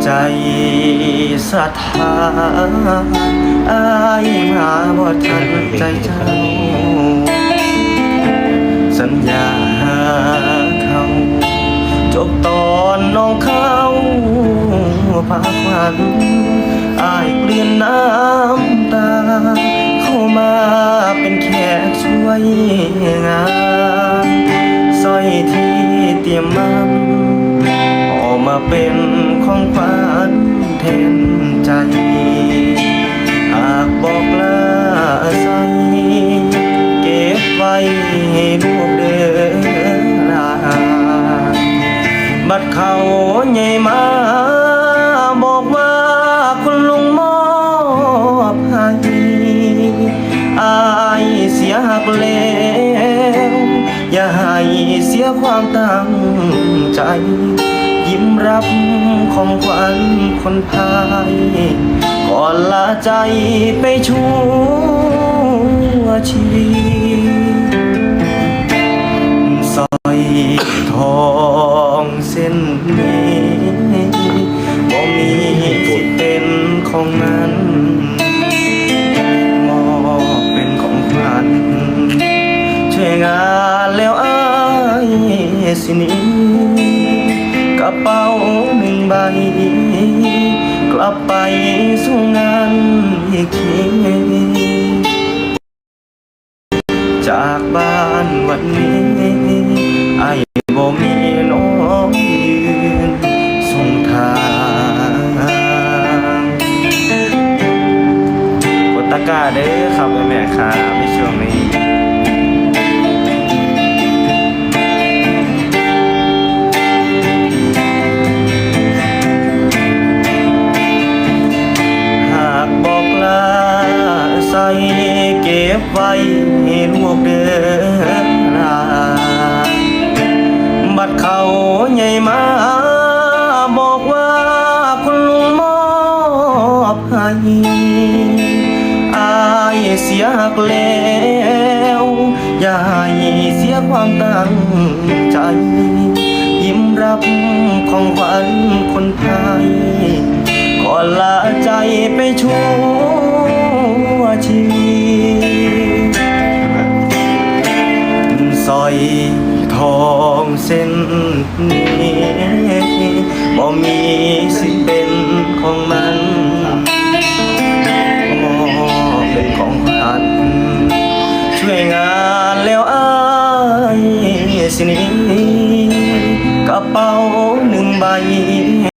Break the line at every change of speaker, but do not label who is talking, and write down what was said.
ใจศรัทธาอายมาบ่ทันใจเจ้าสัญญาเขาจบตอนน้องเข้าพาควันอายเปลี่ยนน้ำตาเข้ามาเป็นแขกช่วยงานสร้อยที่เตรียมมันออกมาเป็นของขวัญแทนใจหากบอกลาใส่เก็บไว้ให้ลูกเดินลาบัดเขาใหญ่มาบอกว่าคุณลุงมอบให้อายเสียหักแล้วอย่าให้เสียความตั้งใจยิ้มรับของขวัญคนพายก่อนลาใจไปชั่วชีวิตสร้อยทองเส้นนี้บ่มีสิทธิ์เป็นของนั้นมอบเป็นของขวัญช่วยงานแล้วอายสิหนี้กระเป๋าหนึ่งใบกลับไปสู่งานอีกทีจากบ้านวันนี้ไอ้บ่มีน้องยืนส่งทางกดตะกร้าเด้อครับแม่ครับในช่วงนี้เก็บไว้ให้ลูกเดินลาบัดเขาใหญ่มาบอกว่าคุณลุงมอบให้อายเสียหักแล้วอย่าให้เสียความตั้งใจยิ้มรับของขวัญคนไทยก่อนลาใจไปชั่วชีวิตสร้อยทองเส้นนี้บ่มีสิทธิ์เป็